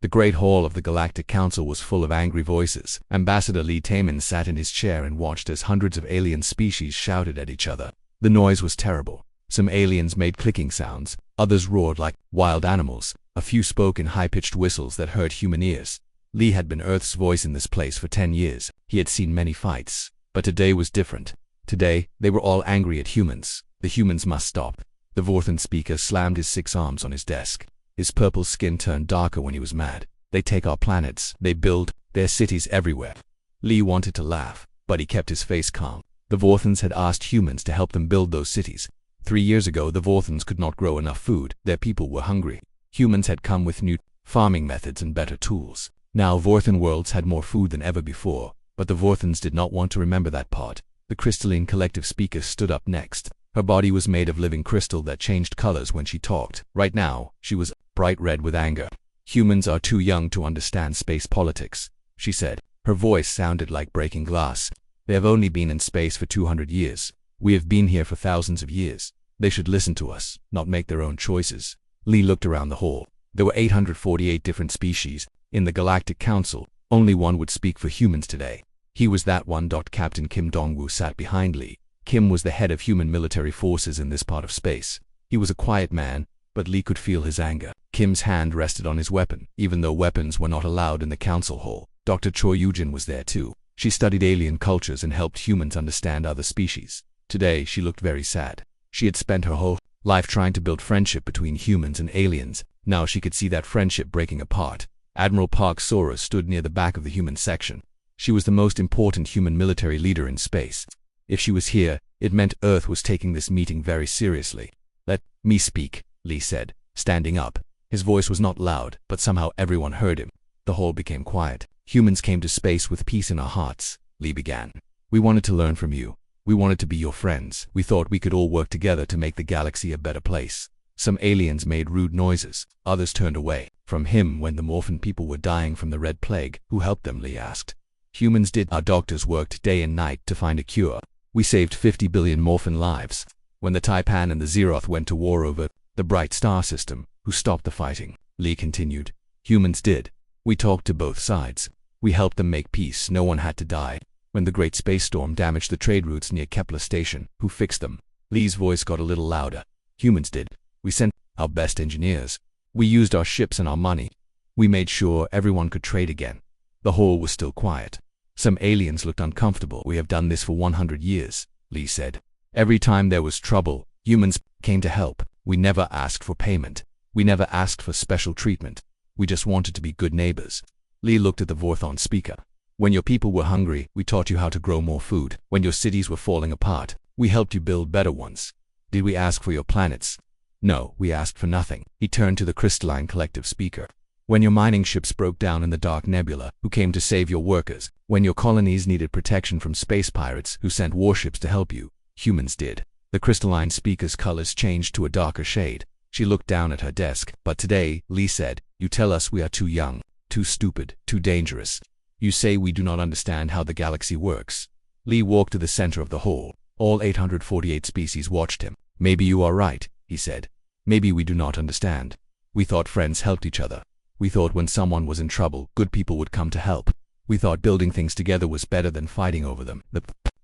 The great hall of the Galactic Council was full of angry voices. Ambassador Lee Taman sat in his chair and watched as hundreds of alien species shouted at each other. The noise was terrible. Some aliens made clicking sounds, others roared like wild animals, a few spoke in high-pitched whistles that hurt human ears. Lee had been Earth's voice in this place for 10 years. He had seen many fights. But today was different. Today, they were all angry at humans. The humans must stop. The Vorthan speaker slammed his 6 arms on his desk. His purple skin turned darker when he was mad. They take our planets. They build their cities everywhere. Lee wanted to laugh, but he kept his face calm. The Vorthans had asked humans to help them build those cities. 3 years ago, the Vorthans could not grow enough food. Their people were hungry. Humans had come with new farming methods and better tools. Now Vorthan worlds had more food than ever before, but the Vorthans did not want to remember that part. The crystalline collective speaker stood up next. Her body was made of living crystal that changed colors when she talked. Right now, she was bright red with anger. Humans are too young to understand space politics, she said. Her voice sounded like breaking glass. They have only been in space for 200 years. We have been here for thousands of years. They should listen to us, not make their own choices. Lee looked around the hall. There were 848 different species. In the Galactic Council, only one would speak for humans today. He was that one. Captain Kim Dongwoo sat behind Lee. Kim was the head of human military forces in this part of space. He was a quiet man, but Lee could feel his anger. Kim's hand rested on his weapon, even though weapons were not allowed in the council hall. Dr. Choi Yujin was there too. She studied alien cultures and helped humans understand other species. Today, she looked very sad. She had spent her whole life trying to build friendship between humans and aliens. Now she could see that friendship breaking apart. Admiral Park Sora stood near the back of the human section. She was the most important human military leader in space. If she was here, it meant Earth was taking this meeting very seriously. Let me speak, Lee said, standing up. His voice was not loud, but somehow everyone heard him. The hall became quiet. Humans came to space with peace in our hearts, Lee began. We wanted to learn from you. We wanted to be your friends. We thought we could all work together to make the galaxy a better place. Some aliens made rude noises. Others turned away from him when the Morphin people were dying from the Red Plague. Who helped them? Lee asked. Humans did. Our doctors worked day and night to find a cure. We saved 50 billion Morphin lives. When the Taipan and the Zeroth went to war over the Bright Star system, who stopped the fighting? Lee continued. Humans did. We talked to both sides. We helped them make peace. No one had to die. When the Great Space Storm damaged the trade routes near Kepler Station, who fixed them? Lee's voice got a little louder. Humans did. We sent our best engineers. We used our ships and our money. We made sure everyone could trade again. The hall was still quiet. Some aliens looked uncomfortable. We have done this for 100 years, Lee said. Every time there was trouble, humans came to help. We never asked for payment. We never asked for special treatment. We just wanted to be good neighbors. Lee looked at the Vorthon speaker. When your people were hungry, we taught you how to grow more food. When your cities were falling apart, we helped you build better ones. Did we ask for your planets? No, we asked for nothing. He turned to the crystalline collective speaker. When your mining ships broke down in the dark nebula, who came to save your workers? When your colonies needed protection from space pirates, who sent warships to help you? Humans did. The crystalline speaker's colors changed to a darker shade. She looked down at her desk. But today, Lee said, you tell us we are too young, too stupid, too dangerous. You say we do not understand how the galaxy works. Lee walked to the center of the hall. All 848 species watched him. Maybe you are right, he said. Maybe we do not understand. We thought friends helped each other. We thought when someone was in trouble, good people would come to help. We thought building things together was better than fighting over them. The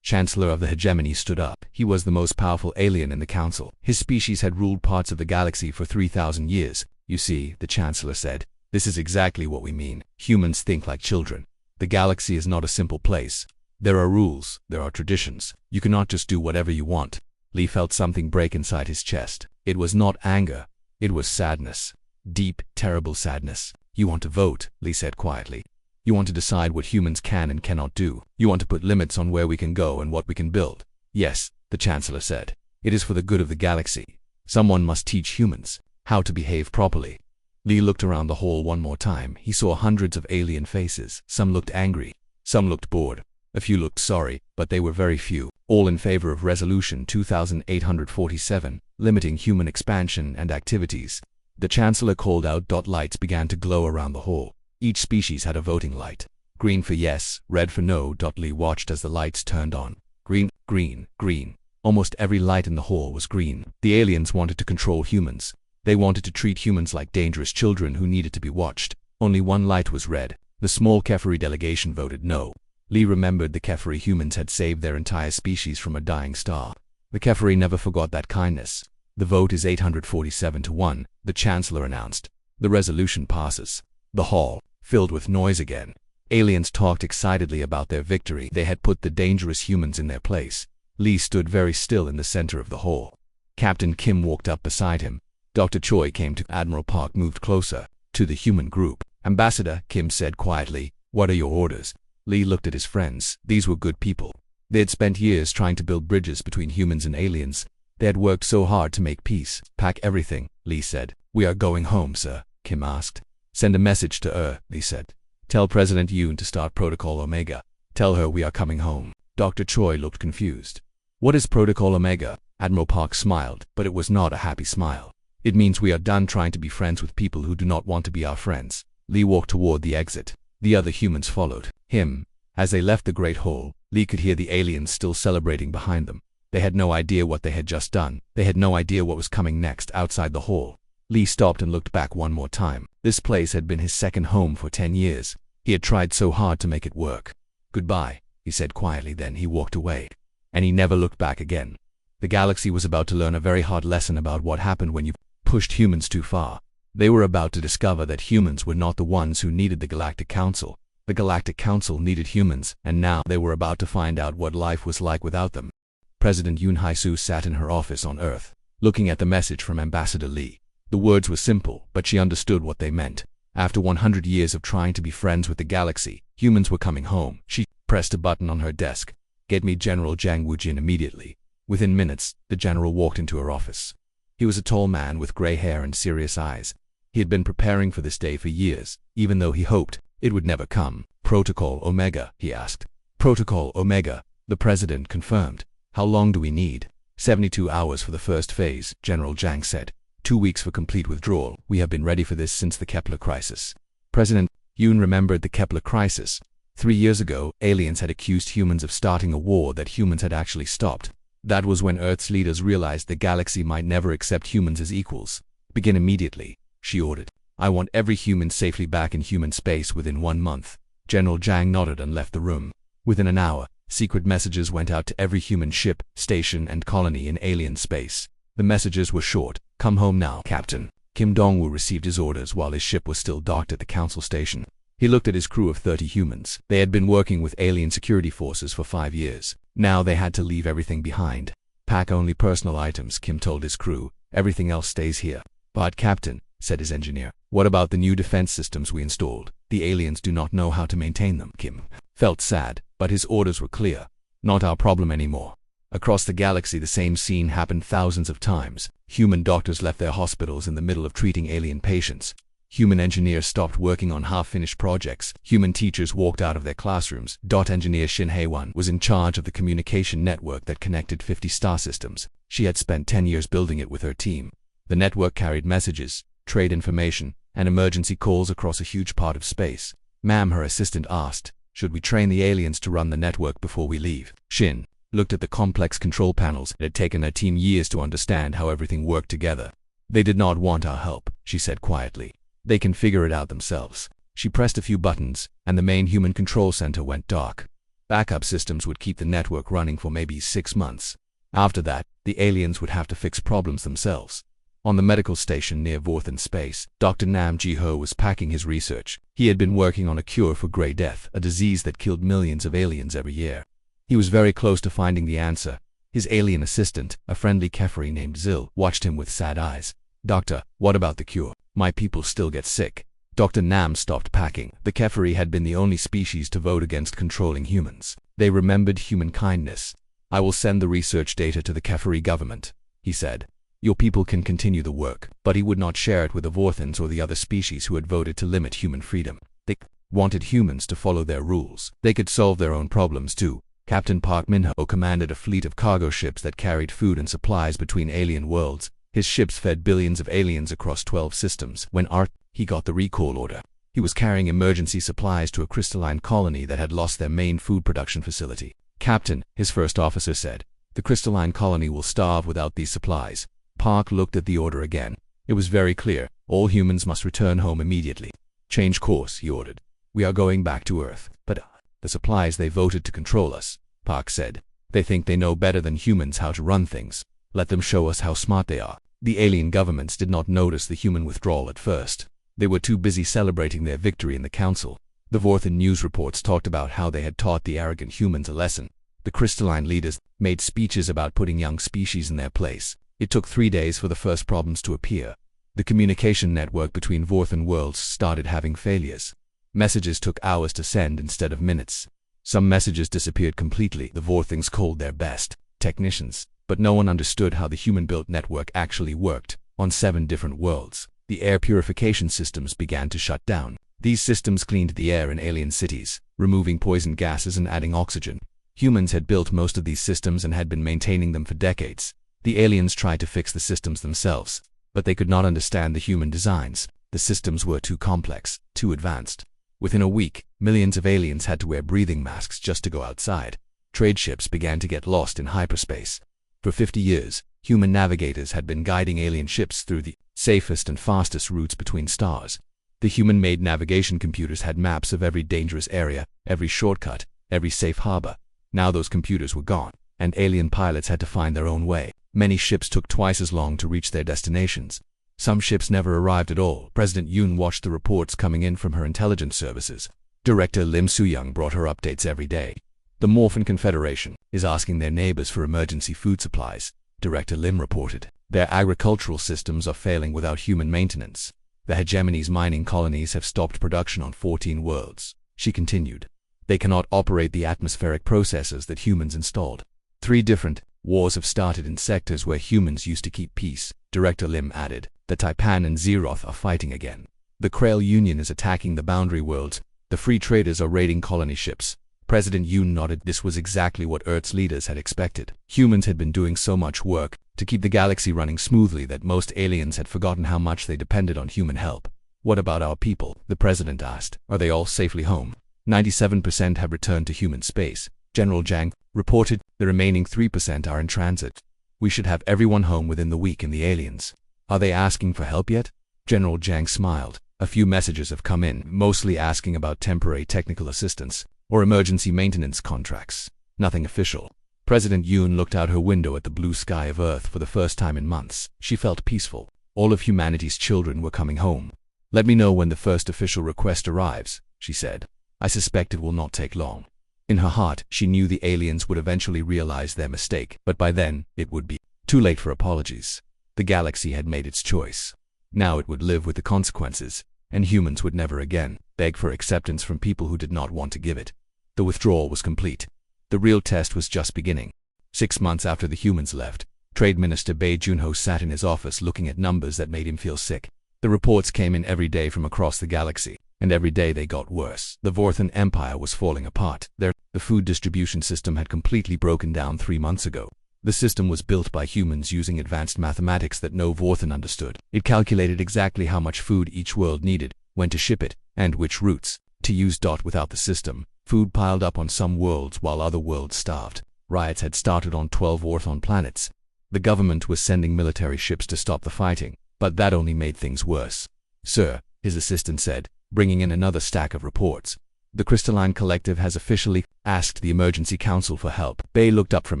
Chancellor of the Hegemony stood up. He was the most powerful alien in the council. His species had ruled parts of the galaxy for 3,000 years. You see, the Chancellor said, this is exactly what we mean. Humans think like children. The galaxy is not a simple place. There are rules, there are traditions. You cannot just do whatever you want. Lee felt something break inside his chest. It was not anger. It was sadness. Deep, terrible sadness. You want to vote, Lee said quietly. You want to decide what humans can and cannot do. You want to put limits on where we can go and what we can build. Yes, the Chancellor said. It is for the good of the galaxy. Someone must teach humans how to behave properly. Lee looked around the hall one more time. He saw hundreds of alien faces. Some looked angry. Some looked bored. A few looked sorry, but they were very few. All in favor of Resolution 2847, limiting human expansion and activities. The Chancellor called out. Lights began to glow around the hall. Each species had a voting light. Green for yes, red for no. Lee watched as the lights turned on. Green, green, green. Almost every light in the hall was green. The aliens wanted to control humans. They wanted to treat humans like dangerous children who needed to be watched. Only one light was red. The small Kefari delegation voted no. Lee remembered the Kefari humans had saved their entire species from a dying star. The Kefari never forgot that kindness. The vote is 847 to 1, the Chancellor announced. The resolution passes. The hall, filled with noise again. Aliens talked excitedly about their victory. They had put the dangerous humans in their place. Lee stood very still in the center of the hall. Captain Kim walked up beside him. Dr. Choi came to Admiral Park, moved closer to the human group. Ambassador, Kim said quietly, what are your orders? Lee looked at his friends. These were good people. They had spent years trying to build bridges between humans and aliens. They had worked so hard to make peace. Pack everything, Lee said. We are going home, sir, Kim asked. Send a message to Lee said. Tell President Yoon to start Protocol Omega. Tell her we are coming home. Dr. Choi looked confused. What is Protocol Omega? Admiral Park smiled, but it was not a happy smile. It means we are done trying to be friends with people who do not want to be our friends. Lee walked toward the exit. The other humans followed him. As they left the Great Hall, Lee could hear the aliens still celebrating behind them. They had no idea what they had just done. They had no idea what was coming next outside the hall. Lee stopped and looked back one more time. This place had been his second home for 10 years. He had tried so hard to make it work. Goodbye, he said quietly, then he walked away. And he never looked back again. The galaxy was about to learn a very hard lesson about what happened when you pushed humans too far. They were about to discover that humans were not the ones who needed the Galactic Council. The Galactic Council needed humans, and now they were about to find out what life was like without them. President Yoon Hye-soo sat in her office on Earth, looking at the message from Ambassador Lee. The words were simple, but she understood what they meant. After 100 years of trying to be friends with the galaxy, humans were coming home. She pressed a button on her desk. Get me General Jang Woo-jin immediately. Within minutes, the general walked into her office. He was a tall man with gray hair and serious eyes. He had been preparing for this day for years, even though he hoped it would never come. Protocol Omega, he asked. Protocol Omega, the president confirmed. How long do we need? 72 hours for the first phase, General Jang said. 2 weeks for complete withdrawal. We have been ready for this since the Kepler crisis. President Yoon remembered the Kepler crisis. 3 years ago, aliens had accused humans of starting a war that humans had actually stopped. That was when Earth's leaders realized the galaxy might never accept humans as equals. Begin immediately, she ordered. I want every human safely back in human space within 1 month. General Jang nodded and left the room. Within an hour, secret messages went out to every human ship, station, and colony in alien space. The messages were short. Come home now, Captain. Kim Dong-woo received his orders while his ship was still docked at the council station. He looked at his crew of 30 humans. They had been working with alien security forces for 5 years. Now they had to leave everything behind. Pack only personal items, Kim told his crew. Everything else stays here. But Captain, said his engineer, what about the new defense systems we installed? The aliens do not know how to maintain them. Kim felt sad, but his orders were clear. Not our problem anymore. Across the galaxy, the same scene happened thousands of times. Human doctors left their hospitals in the middle of treating alien patients. Human engineers stopped working on half-finished projects. Human teachers walked out of their classrooms. Engineer Shin Hae-won was in charge of the communication network that connected 50 star systems. She had spent 10 years building it with her team. The network carried messages, trade information, and emergency calls across a huge part of space. Ma'am, her assistant asked, should we train the aliens to run the network before we leave? Shin looked at the complex control panels. It had taken her team years to understand how everything worked together. They did not want our help, she said quietly. They can figure it out themselves. She pressed a few buttons, and the main human control center went dark. Backup systems would keep the network running for maybe 6 months. After that, the aliens would have to fix problems themselves. On the medical station near Vorth in space, Dr. Nam Ji-ho was packing his research. He had been working on a cure for Grey Death, a disease that killed millions of aliens every year. He was very close to finding the answer. His alien assistant, a friendly Kefari named Zil, watched him with sad eyes. Doctor, what about the cure? My people still get sick. Dr. Nam stopped packing. The Kefari had been the only species to vote against controlling humans. They remembered human kindness. I will send the research data to the Kefari government, he said. Your people can continue the work, but he would not share it with the Vorthans or the other species who had voted to limit human freedom. They wanted humans to follow their rules. They could solve their own problems too. Captain Park Min-ho commanded a fleet of cargo ships that carried food and supplies between alien worlds. His ships fed billions of aliens across 12 systems. When he got the recall order. He was carrying emergency supplies to a crystalline colony that had lost their main food production facility. Captain, his first officer said, the crystalline colony will starve without these supplies. Park looked at the order again. It was very clear. All humans must return home immediately. Change course, he ordered. We are going back to Earth. But the supplies they voted to control us, Park said. They think they know better than humans how to run things. Let them show us how smart they are. The alien governments did not notice the human withdrawal at first. They were too busy celebrating their victory in the council. The Vorthan news reports talked about how they had taught the arrogant humans a lesson. The crystalline leaders made speeches about putting young species in their place. It took 3 days for the first problems to appear. The communication network between Vorthan worlds started having failures. Messages took hours to send instead of minutes. Some messages disappeared completely. The Vorthings called their best technicians, but no one understood how the human-built network actually worked. On 7 different worlds, the air purification systems began to shut down. These systems cleaned the air in alien cities, removing poison gases and adding oxygen. Humans had built most of these systems and had been maintaining them for decades. The aliens tried to fix the systems themselves, but they could not understand the human designs. The systems were too complex, too advanced. Within a week, millions of aliens had to wear breathing masks just to go outside. Trade ships began to get lost in hyperspace. For 50 years, human navigators had been guiding alien ships through the safest and fastest routes between stars. The human-made navigation computers had maps of every dangerous area, every shortcut, every safe harbor. Now those computers were gone, and alien pilots had to find their own way. Many ships took twice as long to reach their destinations. Some ships never arrived at all. President Yoon watched the reports coming in from her intelligence services. Director Lim Soo-young brought her updates every day. The Morphin Confederation is asking their neighbors for emergency food supplies, Director Lim reported. Their agricultural systems are failing without human maintenance. The hegemony's mining colonies have stopped production on 14 worlds, she continued. They cannot operate the atmospheric processes that humans installed. 3 different wars have started in sectors where humans used to keep peace, Director Lim added. The Taipan and Zeroth are fighting again. The Krail Union is attacking the boundary worlds. The free traders are raiding colony ships. President Yoon nodded. This was exactly what Earth's leaders had expected. Humans had been doing so much work to keep the galaxy running smoothly that most aliens had forgotten how much they depended on human help. What about our people? The president asked. Are they all safely home? 97% have returned to human space, General Zhang reported. The remaining 3% are in transit. We should have everyone home within the week. And the aliens, are they asking for help yet? General Zhang smiled. A few messages have come in, mostly asking about temporary technical assistance or emergency maintenance contracts. Nothing official. President Yoon looked out her window at the blue sky of Earth for the first time in months. She felt peaceful. All of humanity's children were coming home. Let me know when the first official request arrives, she said. I suspect it will not take long. In her heart, she knew the aliens would eventually realize their mistake, but by then, it would be too late for apologies. The galaxy had made its choice. Now it would live with the consequences, and humans would never again beg for acceptance from people who did not want to give it. The withdrawal was complete. The real test was just beginning. 6 months after the humans left, Trade Minister Bae Junho sat in his office looking at numbers that made him feel sick. The reports came in every day from across the galaxy, and every day they got worse. The Vorthan Empire was falling apart. The food distribution system had completely broken down 3 months ago. The system was built by humans using advanced mathematics that no Vorthan understood. It calculated exactly how much food each world needed, when to ship it, and which routes to use. Without the system, food piled up on some worlds while other worlds starved. Riots had started on 12 Orthon planets. The government was sending military ships to stop the fighting, but that only made things worse. Sir, his assistant said, bringing in another stack of reports. The Crystalline Collective has officially asked the Emergency Council for help. Bae looked up from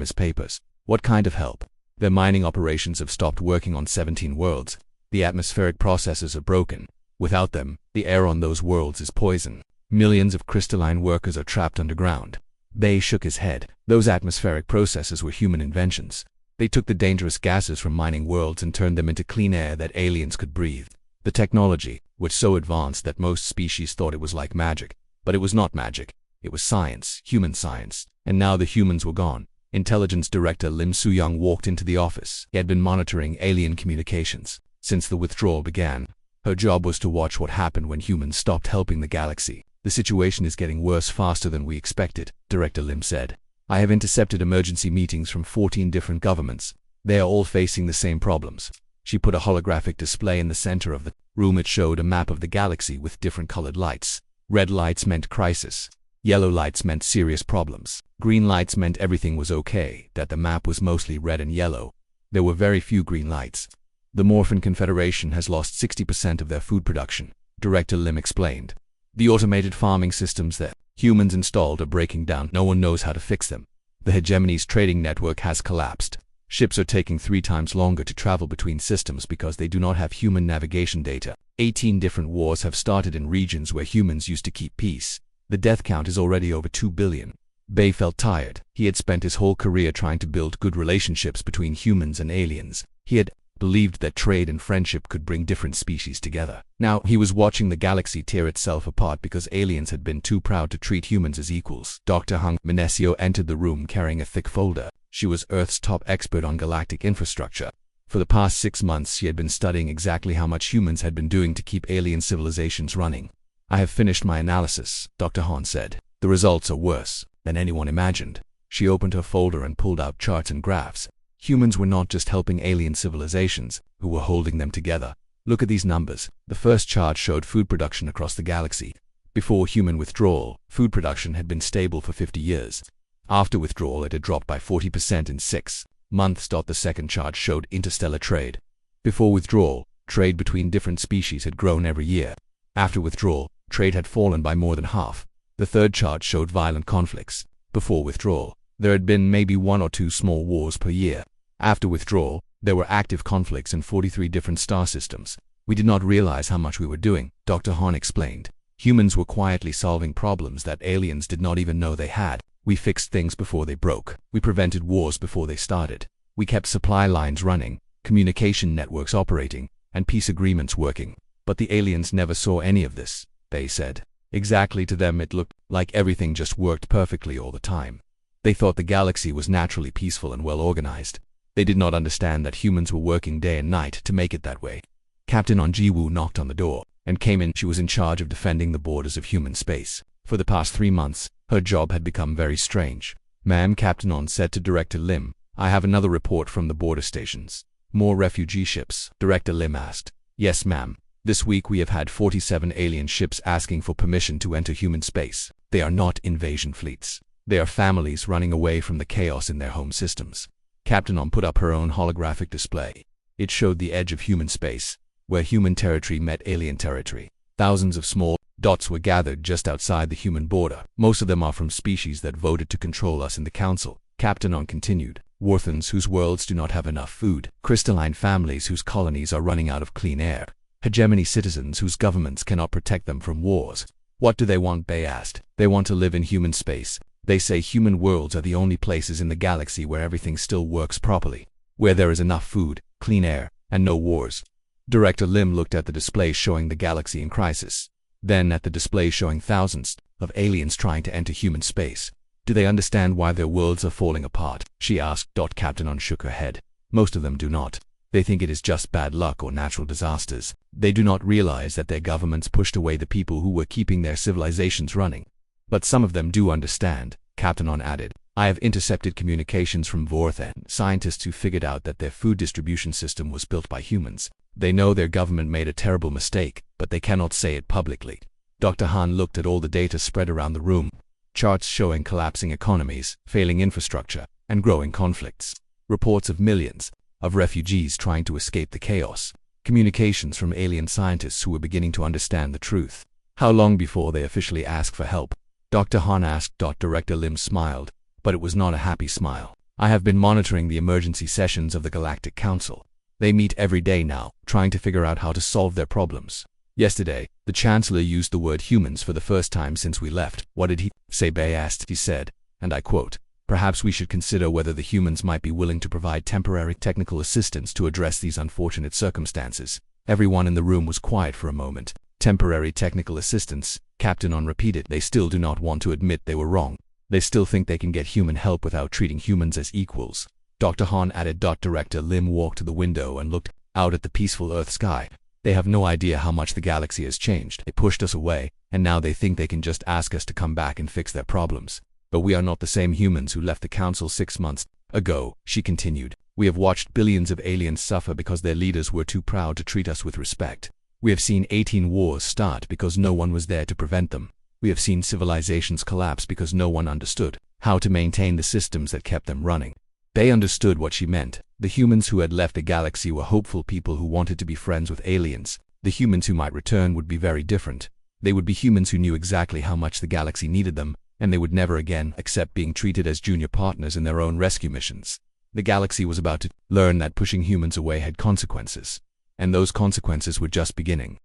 his papers. What kind of help? Their mining operations have stopped working on 17 worlds. The atmospheric processes are broken. Without them, the air on those worlds is poison. Millions of crystalline workers are trapped underground. Bae shook his head. Those atmospheric processes were human inventions. They took the dangerous gases from mining worlds and turned them into clean air that aliens could breathe. The technology was so advanced that most species thought it was like magic. But it was not magic. It was science, human science. And now the humans were gone. Intelligence Director Lim Soo-young walked into the office. He had been monitoring alien communications since the withdrawal began. Her job was to watch what happened when humans stopped helping the galaxy. The situation is getting worse faster than we expected, Director Lim said. I have intercepted emergency meetings from 14 different governments. They are all facing the same problems. She put a holographic display in the center of the room. It showed a map of the galaxy with different colored lights. Red lights meant crisis. Yellow lights meant serious problems. Green lights meant everything was okay, that the map was mostly red and yellow. There were very few green lights. The Morphin Confederation has lost 60% of their food production. Director Lim explained. The automated farming systems that humans installed are breaking down. No one knows how to fix them. The hegemony's trading network has collapsed. Ships are taking 3 times longer to travel between systems because they do not have human navigation data. 18 different wars have started in regions where humans used to keep peace. The death count is already over 2 billion. Bay felt tired. He had spent his whole career trying to build good relationships between humans and aliens. He had believed that trade and friendship could bring different species together. Now, he was watching the galaxy tear itself apart because aliens had been too proud to treat humans as equals. Dr. Hung Minesio entered the room carrying a thick folder. She was Earth's top expert on galactic infrastructure. For the past 6 months, she had been studying exactly how much humans had been doing to keep alien civilizations running. I have finished my analysis, Dr. Han said. The results are worse than anyone imagined. She opened her folder and pulled out charts and graphs. Humans were not just helping alien civilizations, who were holding them together. Look at these numbers. The first chart showed food production across the galaxy. Before human withdrawal, food production had been stable for 50 years. After withdrawal, it had dropped by 40% in 6 months. The second chart showed interstellar trade. Before withdrawal, trade between different species had grown every year. After withdrawal, trade had fallen by more than half. The third chart showed violent conflicts. Before withdrawal, there had been maybe 1 or 2 small wars per year. After withdrawal, there were active conflicts in 43 different star systems. We did not realize how much we were doing, Dr. Han explained. Humans were quietly solving problems that aliens did not even know they had. We fixed things before they broke. We prevented wars before they started. We kept supply lines running, communication networks operating, and peace agreements working. But the aliens never saw any of this, Bay said. Exactly, to them it looked like everything just worked perfectly all the time. They thought the galaxy was naturally peaceful and well organized. They did not understand that humans were working day and night to make it that way. Captain On Jiwoo knocked on the door and came in. She was in charge of defending the borders of human space. For the past 3 months, her job had become very strange. Ma'am, Captain On said to Director Lim, I have another report from the border stations. More refugee ships, Director Lim asked. Yes, ma'am. This week we have had 47 alien ships asking for permission to enter human space. They are not invasion fleets. They are families running away from the chaos in their home systems. Captain On put up her own holographic display. It showed the edge of human space, where human territory met alien territory. Thousands of small dots were gathered just outside the human border. Most of them are from species that voted to control us in the council. Captain On continued. Warthans whose worlds do not have enough food. Crystalline families whose colonies are running out of clean air. Hegemony citizens whose governments cannot protect them from wars. What do they want? Bay asked. They want to live in human space. They say human worlds are the only places in the galaxy where everything still works properly, where there is enough food, clean air, and no wars. Director Lim looked at the display showing the galaxy in crisis, then at the display showing thousands of aliens trying to enter human space. Do they understand why their worlds are falling apart? She asked. Captain On shook her head. Most of them do not. They think it is just bad luck or natural disasters. They do not realize that their governments pushed away the people who were keeping their civilizations running. But some of them do understand, Captain On added. I have intercepted communications from Vorthan, scientists who figured out that their food distribution system was built by humans. They know their government made a terrible mistake, but they cannot say it publicly. Dr. Han looked at all the data spread around the room. Charts showing collapsing economies, failing infrastructure, and growing conflicts. Reports of millions of refugees trying to escape the chaos. Communications from alien scientists who were beginning to understand the truth. How long before they officially ask for help? Dr. Han asked. Director Lim smiled, but it was not a happy smile. I have been monitoring the emergency sessions of the Galactic Council. They meet every day now, trying to figure out how to solve their problems. Yesterday, the Chancellor used the word humans for the first time since we left. What did he say? Bay asked. He said, and I quote, perhaps we should consider whether the humans might be willing to provide temporary technical assistance to address these unfortunate circumstances. Everyone in the room was quiet for a moment. Temporary technical assistance, Captain On repeated. They still do not want to admit they were wrong. They still think they can get human help without treating humans as equals. Dr. Han added. Director Lim walked to the window and looked out at the peaceful Earth sky. They have no idea how much the galaxy has changed. They pushed us away, and now they think they can just ask us to come back and fix their problems. But we are not the same humans who left the council 6 months ago, she continued. We have watched billions of aliens suffer because their leaders were too proud to treat us with respect. We have seen 18 wars start because no one was there to prevent them. We have seen civilizations collapse because no one understood how to maintain the systems that kept them running. They understood what she meant. The humans who had left the galaxy were hopeful people who wanted to be friends with aliens. The humans who might return would be very different. They would be humans who knew exactly how much the galaxy needed them, and they would never again accept being treated as junior partners in their own rescue missions. The galaxy was about to learn that pushing humans away had consequences, and those consequences were just beginning.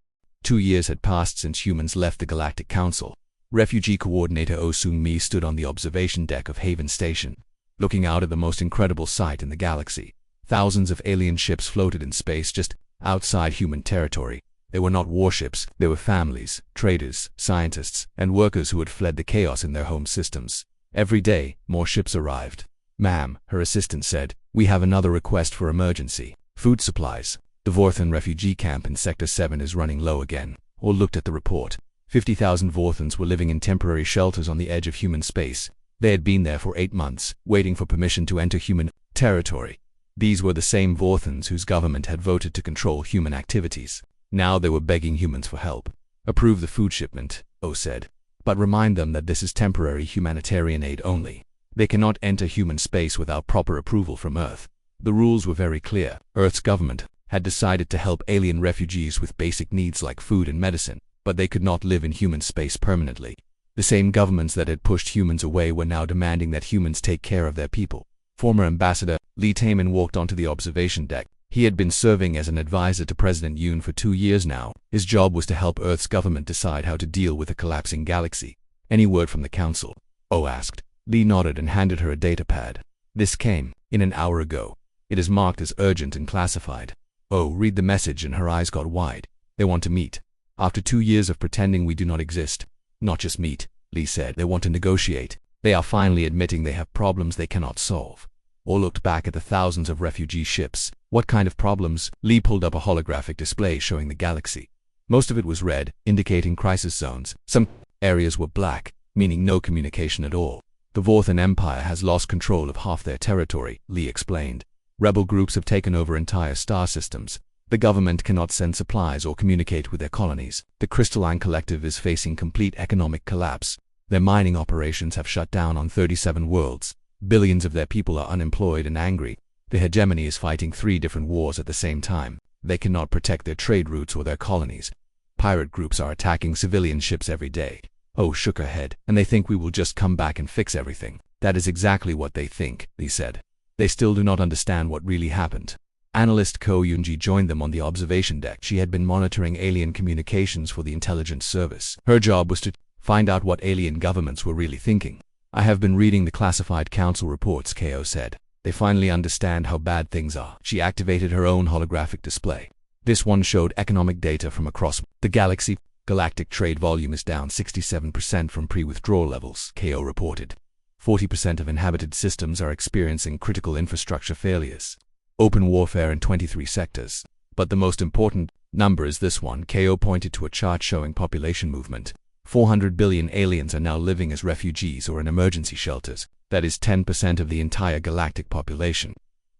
2 years had passed since humans left the Galactic Council. Refugee Coordinator Oh Sung-mi stood on the observation deck of Haven Station, looking out at the most incredible sight in the galaxy. Thousands of alien ships floated in space just outside human territory. They were not warships, they were families, traders, scientists, and workers who had fled the chaos in their home systems. Every day, more ships arrived. "Ma'am," her assistant said, "we have another request for emergency. Food supplies. The Vorthan refugee camp in Sector 7 is running low again." Or looked at the report. 50,000 Vorthans were living in temporary shelters on the edge of human space. They had been there for 8 months, waiting for permission to enter human territory. These were the same Vorthans whose government had voted to control human activities. Now they were begging humans for help. "Approve the food shipment," Oh said. "But remind them that this is temporary humanitarian aid only. They cannot enter human space without proper approval from Earth." The rules were very clear. Earth's government had decided to help alien refugees with basic needs like food and medicine, but they could not live in human space permanently. The same governments that had pushed humans away were now demanding that humans take care of their people. Former Ambassador Lee Taemin walked onto the observation deck. He had been serving as an advisor to President Yoon for 2 years now. His job was to help Earth's government decide how to deal with a collapsing galaxy. "Any word from the council?" Oh asked. Lee nodded and handed her a datapad. "This came in an hour ago. It is marked as urgent and classified." Oh read the message and her eyes got wide. "They want to meet. After 2 years of pretending we do not exist." "Not just meet," Lee said. "They want to negotiate. They are finally admitting they have problems they cannot solve." Or looked back at the thousands of refugee ships. "What kind of problems?" Lee pulled up a holographic display showing the galaxy. Most of it was red, indicating crisis zones. Some areas were black, meaning no communication at all. "The Vorthan Empire has lost control of half their territory," Lee explained. "Rebel groups have taken over entire star systems. The government cannot send supplies or communicate with their colonies. The Crystalline Collective is facing complete economic collapse. Their mining operations have shut down on 37 worlds. Billions of their people are unemployed and angry. The hegemony is fighting 3 different wars at the same time. They cannot protect their trade routes or their colonies. Pirate groups are attacking civilian ships every day." Oh shook her head. "And they think we will just come back and fix everything." "That is exactly what they think," Lee said. "They still do not understand what really happened." Analyst Ko Yoonji joined them on the observation deck. She had been monitoring alien communications for the intelligence service. Her job was to find out what alien governments were really thinking. "I have been reading the classified council reports," Ko said. "They finally understand how bad things are." She activated her own holographic display. This one showed economic data from across the galaxy. "Galactic trade volume is down 67% from pre-withdrawal levels," Ko reported. 40% of inhabited systems are experiencing critical infrastructure failures. Open warfare in 23 sectors. But the most important number is this one. Ko pointed to a chart showing population movement. 400 billion aliens are now living as refugees or in emergency shelters. That is 10% of the entire galactic population.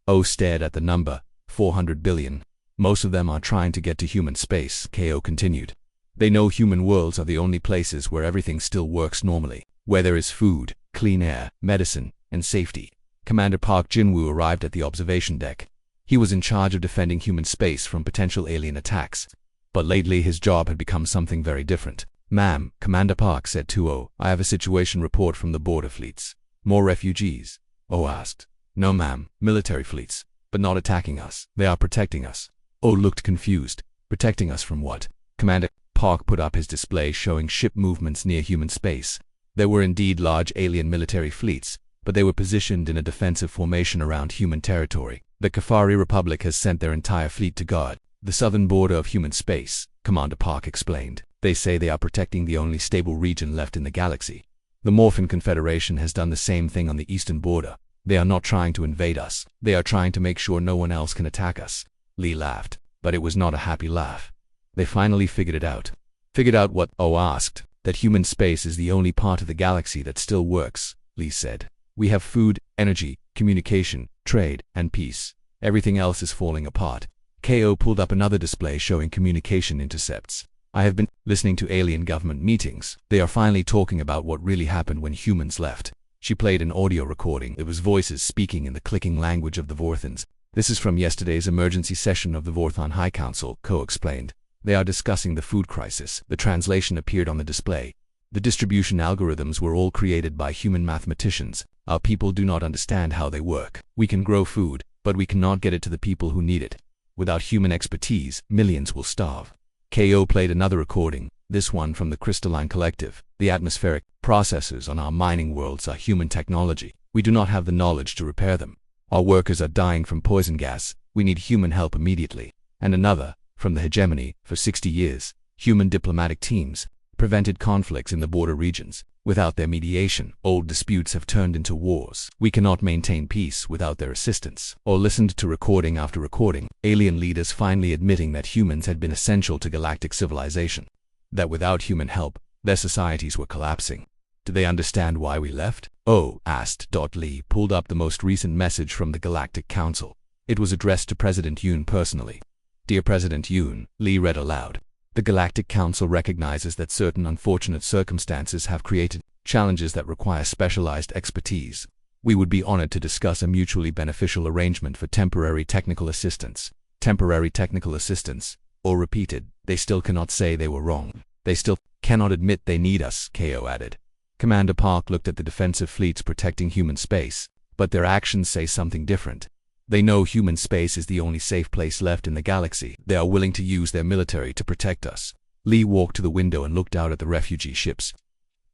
Oh stared at the number. 400 billion. "Most of them are trying to get to human space," Ko continued. "They know human worlds are the only places where everything still works normally, where there is food, clean air, medicine, and safety." Commander Park Jin-woo arrived at the observation deck. He was in charge of defending human space from potential alien attacks. But lately his job had become something very different. "Ma'am," Commander Park said to Oh, "I have a situation report from the border fleets." "More refugees?" Oh asked. "No ma'am, military fleets, but not attacking us. They are protecting us." Oh looked confused. "Protecting us from what?" Commander Park put up his display showing ship movements near human space. There were indeed large alien military fleets, but they were positioned in a defensive formation around human territory. "The Kafari Republic has sent their entire fleet to guard the southern border of human space," Commander Park explained. "They say they are protecting the only stable region left in the galaxy. The Morphin Confederation has done the same thing on the eastern border. They are not trying to invade us. They are trying to make sure no one else can attack us." Lee laughed, but it was not a happy laugh. "They finally figured it out." "Figured out what?" Oh asked. "That human space is the only part of the galaxy that still works," Lee said. "We have food, energy, communication, trade, and peace. Everything else is falling apart." Ko pulled up another display showing communication intercepts. "I have been listening to alien government meetings. They are finally talking about what really happened when humans left." She played an audio recording. It was voices speaking in the clicking language of the Vorthans. "This is from yesterday's emergency session of the Vorthan High Council," Ko explained. They are discussing the food crisis. The translation appeared on the display. The distribution algorithms were all created by human mathematicians. Our people do not understand how they work. We can grow food, but we cannot get it to the people who need it. Without human expertise, millions will starve. KO played another recording, this one from the Crystalline Collective. The atmospheric processes on our mining worlds are human technology. We do not have the knowledge to repair them. Our workers are dying from poison gas. We need human help immediately. And another, from the hegemony, for 60 years, human diplomatic teams prevented conflicts in the border regions. Without their mediation, old disputes have turned into wars. We cannot maintain peace without their assistance. Or listened to recording after recording, alien leaders finally admitting that humans had been essential to galactic civilization. That without human help, their societies were collapsing. Do they understand why we left? Oh, asked. Lee pulled up the most recent message from the Galactic Council. It was addressed to President Yoon personally. Dear President Yoon, Lee read aloud. The Galactic Council recognizes that certain unfortunate circumstances have created challenges that require specialized expertise. We would be honored to discuss a mutually beneficial arrangement for temporary technical assistance. Temporary technical assistance, or repeated, they still cannot say they were wrong. They still cannot admit they need us, KO added. Commander Park looked at the defensive fleets protecting human space, but their actions say something different. They know human space is the only safe place left in the galaxy. They are willing to use their military to protect us. Lee walked to the window and looked out at the refugee ships.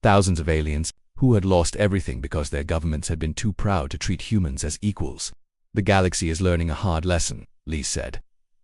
Thousands of aliens, who had lost everything because their governments had been too proud to treat humans as equals. The galaxy is learning a hard lesson, Lee said.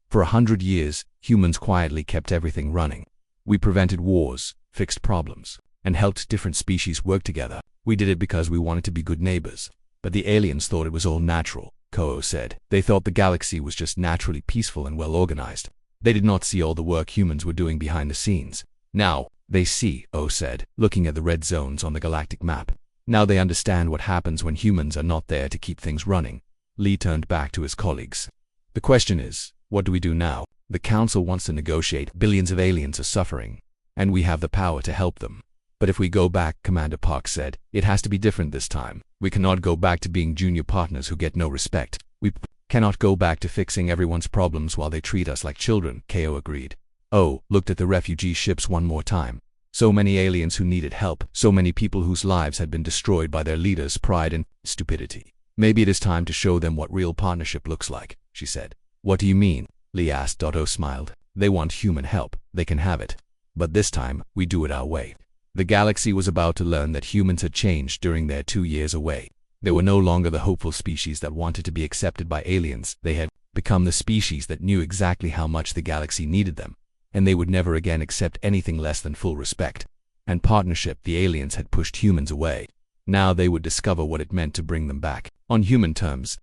For 100 years, humans quietly kept everything running. We prevented wars, fixed problems, and helped different species work together. We did it because we wanted to be good neighbors. But the aliens thought it was all natural. Ko said. They thought the galaxy was just naturally peaceful and well organized. They did not see all the work humans were doing behind the scenes. Now, they see, O said, looking at the red zones on the galactic map. Now they understand what happens when humans are not there to keep things running. Lee turned back to his colleagues. The question is, what do we do now? The Council wants to negotiate. Billions of aliens are suffering, and we have the power to help them. But if we go back, Commander Park said, it has to be different this time. We cannot go back to being junior partners who get no respect. We cannot go back to fixing everyone's problems while they treat us like children, KO agreed. Oh, looked at the refugee ships one more time. So many aliens who needed help, so many people whose lives had been destroyed by their leaders' pride and stupidity. Maybe it is time to show them what real partnership looks like, she said. What do you mean? Lee asked. Otto smiled. They want human help. They can have it. But this time, we do it our way. The galaxy was about to learn that humans had changed during their 2 years away. They were no longer the hopeful species that wanted to be accepted by aliens. They had become the species that knew exactly how much the galaxy needed them, and they would never again accept anything less than full respect and partnership. The aliens had pushed humans away. Now they would discover what it meant to bring them back, on human terms.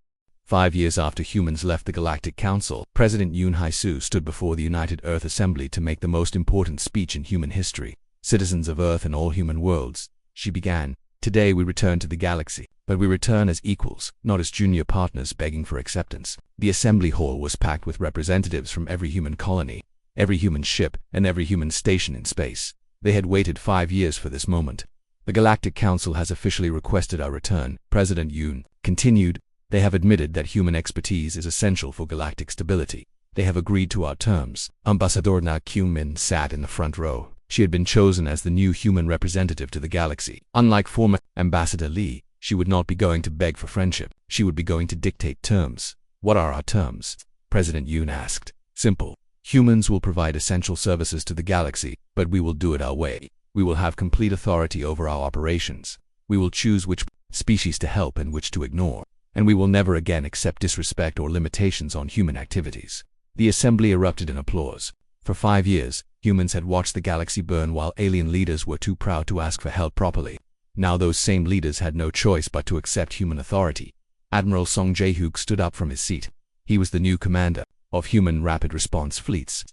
5 years after humans left the Galactic Council, President Yoon Hye-soo stood before the United Earth Assembly to make the most important speech in human history. Citizens of Earth and all human worlds, she began, today we return to the galaxy, but we return as equals, not as junior partners begging for acceptance. The assembly hall was packed with representatives from every human colony, every human ship, and every human station in space. They had waited 5 years for this moment. The Galactic Council has officially requested our return, President Yoon continued. They have admitted that human expertise is essential for galactic stability. They have agreed to our terms. Ambassador Na Kyung-min sat in the front row. She had been chosen as the new human representative to the galaxy. Unlike former Ambassador Lee, she would not be going to beg for friendship. She would be going to dictate terms. What are our terms? President Yoon asked. Simple. Humans will provide essential services to the galaxy, but we will do it our way. We will have complete authority over our operations. We will choose which species to help and which to ignore. And we will never again accept disrespect or limitations on human activities. The assembly erupted in applause. For 5 years, humans had watched the galaxy burn while alien leaders were too proud to ask for help properly. Now those same leaders had no choice but to accept human authority. Admiral Song Jae-hook stood up from his seat. He was the new commander of human rapid response fleets.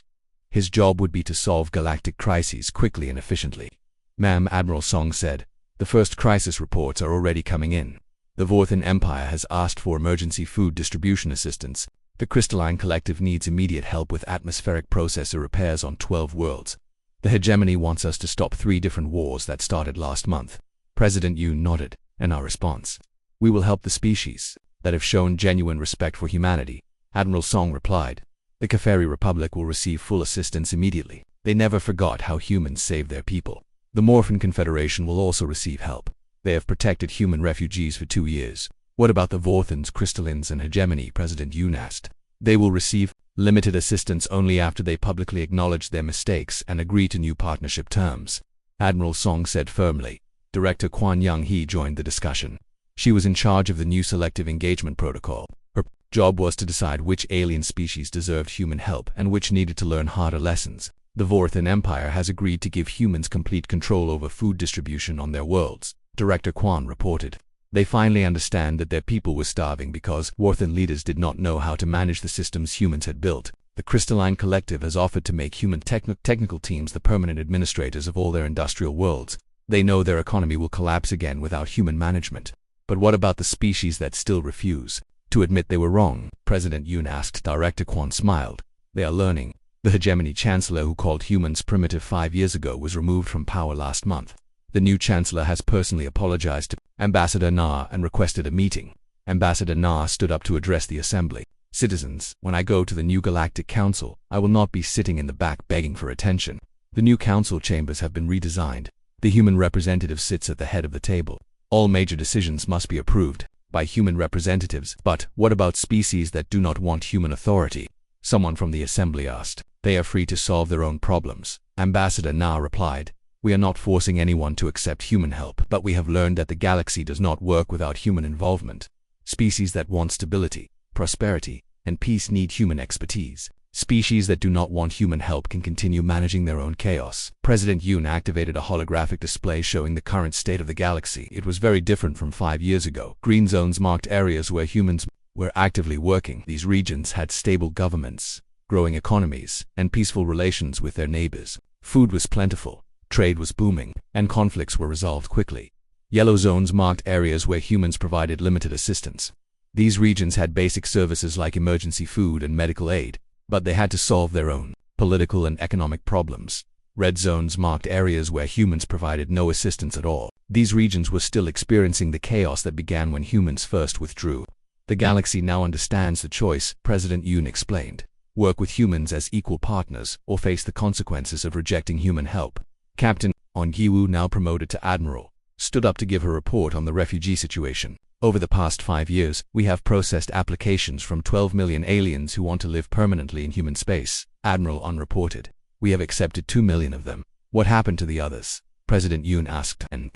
His job would be to solve galactic crises quickly and efficiently. Ma'am, Admiral Song said, the first crisis reports are already coming in. The Vorthan Empire has asked for emergency food distribution assistance. The Crystalline Collective needs immediate help with atmospheric processor repairs on 12 worlds. The hegemony wants us to stop 3 different wars that started last month. President Yoon nodded, and our response. We will help the species that have shown genuine respect for humanity, Admiral Song replied. The Keferi Republic will receive full assistance immediately. They never forgot how humans saved their people. The Morphin Confederation will also receive help. They have protected human refugees for 2 years. What about the Vorthans, Crystallins, and Hegemony? President Yoon asked. They will receive limited assistance only after they publicly acknowledge their mistakes and agree to new partnership terms, Admiral Song said firmly. Director Kwan Young-hee joined the discussion. She was in charge of the new selective engagement protocol. Her job was to decide which alien species deserved human help and which needed to learn harder lessons. The Vorthan Empire has agreed to give humans complete control over food distribution on their worlds, Director Kwan reported. They finally understand that their people were starving because Vorthan leaders did not know how to manage the systems humans had built. The Crystalline Collective has offered to make human technical teams the permanent administrators of all their industrial worlds. They know their economy will collapse again without human management. But what about the species that still refuse to admit they were wrong? President Yoon asked. Director Kwan smiled. They are learning. The Hegemony Chancellor who called humans primitive 5 years ago was removed from power last month. The new Chancellor has personally apologized to Ambassador Na and requested a meeting. Ambassador Na stood up to address the assembly. Citizens, when I go to the new Galactic Council, I will not be sitting in the back begging for attention. The new council chambers have been redesigned. The human representative sits at the head of the table. All major decisions must be approved by human representatives. But what about species that do not want human authority? Someone from the assembly asked. They are free to solve their own problems. Ambassador Na replied. We are not forcing anyone to accept human help, but we have learned that the galaxy does not work without human involvement. Species that want stability, prosperity, and peace need human expertise. Species that do not want human help can continue managing their own chaos. President Yoon activated a holographic display showing the current state of the galaxy. It was very different from 5 years ago. Green zones marked areas where humans were actively working. These regions had stable governments, growing economies, and peaceful relations with their neighbors. Food was plentiful. Trade was booming, and conflicts were resolved quickly. Yellow zones marked areas where humans provided limited assistance. These regions had basic services like emergency food and medical aid, but they had to solve their own political and economic problems. Red zones marked areas where humans provided no assistance at all. These regions were still experiencing the chaos that began when humans first withdrew. The galaxy now understands the choice, President Yoon explained. Work with humans as equal partners or face the consequences of rejecting human help. Captain On Gi-woo, now promoted to Admiral, stood up to give a report on the refugee situation. Over the past 5 years, we have processed applications from 12 million aliens who want to live permanently in human space, Admiral On reported. We have accepted 2 million of them. What happened to the others? President Yoon asked. And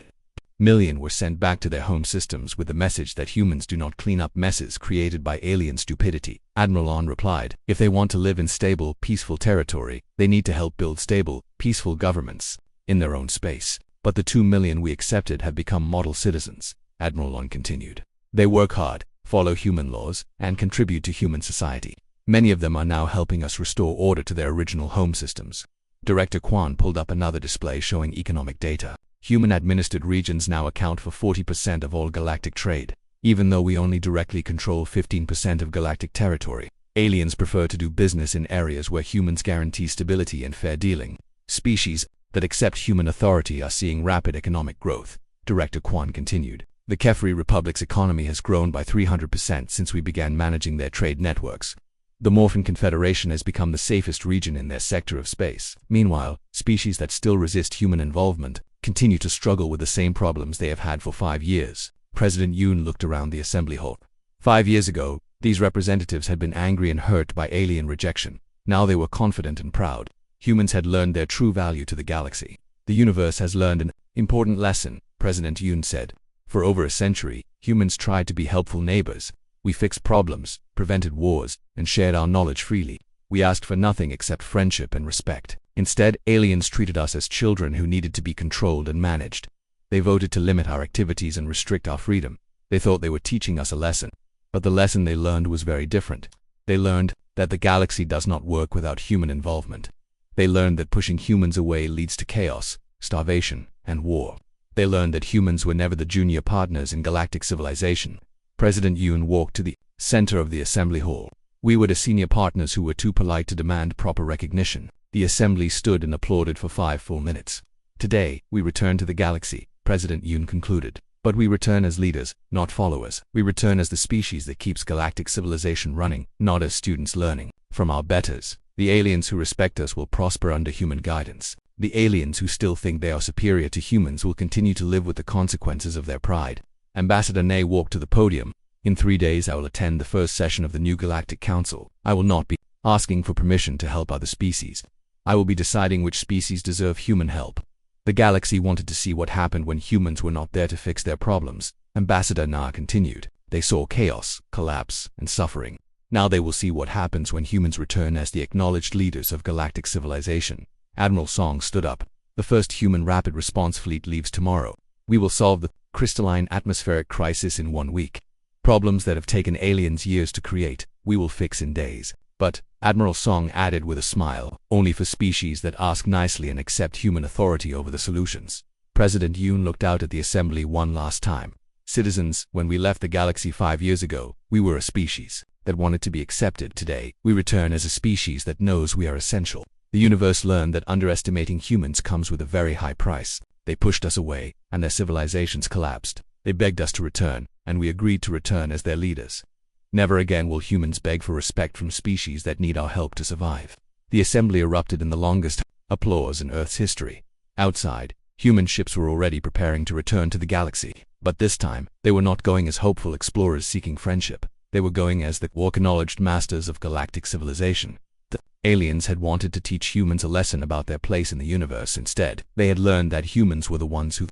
million were sent back to their home systems with the message that humans do not clean up messes created by alien stupidity. Admiral On replied, if they want to live in stable, peaceful territory, they need to help build stable, peaceful governments in their own space. But the 2 million we accepted have become model citizens, Admiral On continued. They work hard, follow human laws, and contribute to human society. Many of them are now helping us restore order to their original home systems. Director Kwan pulled up another display showing economic data. Human-administered regions now account for 40% of all galactic trade. Even though we only directly control 15% of galactic territory, aliens prefer to do business in areas where humans guarantee stability and fair dealing. Species that accept human authority are seeing rapid economic growth, Director Kwan continued. The Keferi Republic's economy has grown by 300% since we began managing their trade networks. The Morphin Confederation has become the safest region in their sector of space. Meanwhile, species that still resist human involvement continue to struggle with the same problems they have had for 5 years. President Yoon looked around the assembly hall. 5 years ago, these representatives had been angry and hurt by alien rejection. Now they were confident and proud. Humans had learned their true value to the galaxy. The universe has learned an important lesson, President Yoon said. For over a century, humans tried to be helpful neighbors. We fixed problems, prevented wars, and shared our knowledge freely. We asked for nothing except friendship and respect. Instead, aliens treated us as children who needed to be controlled and managed. They voted to limit our activities and restrict our freedom. They thought they were teaching us a lesson. But the lesson they learned was very different. They learned that the galaxy does not work without human involvement. They learned that pushing humans away leads to chaos, starvation, and war. They learned that humans were never the junior partners in galactic civilization. President Yoon walked to the center of the assembly hall. We were the senior partners who were too polite to demand proper recognition. The assembly stood and applauded for 5 full minutes. Today, we return to the galaxy, President Yoon concluded. But we return as leaders, not followers. We return as the species that keeps galactic civilization running, not as students learning from our betters. The aliens who respect us will prosper under human guidance. The aliens who still think they are superior to humans will continue to live with the consequences of their pride. Ambassador Ney walked to the podium. In 3 days I will attend the first session of the new Galactic Council. I will not be asking for permission to help other species. I will be deciding which species deserve human help. The galaxy wanted to see what happened when humans were not there to fix their problems. Ambassador Na continued. They saw chaos, collapse, and suffering. Now they will see what happens when humans return as the acknowledged leaders of galactic civilization. Admiral Song stood up. The first human rapid response fleet leaves tomorrow. We will solve the crystalline atmospheric crisis in 1 week. Problems that have taken aliens years to create, we will fix in days. But, Admiral Song added with a smile, only for species that ask nicely and accept human authority over the solutions. President Yoon looked out at the assembly one last time. Citizens, when we left the galaxy 5 years ago, we were a species that wanted to be accepted. Today, we return as a species that knows we are essential. The universe learned that underestimating humans comes with a very high price. They pushed us away, and their civilizations collapsed. They begged us to return, and we agreed to return as their leaders. Never again will humans beg for respect from species that need our help to survive. The assembly erupted in the longest applause in Earth's history. Outside, human ships were already preparing to return to the galaxy. But this time, they were not going as hopeful explorers seeking friendship. They were going as the acknowledged masters of galactic civilization. The aliens had wanted to teach humans a lesson about their place in the universe. Instead, they had learned that humans were the ones who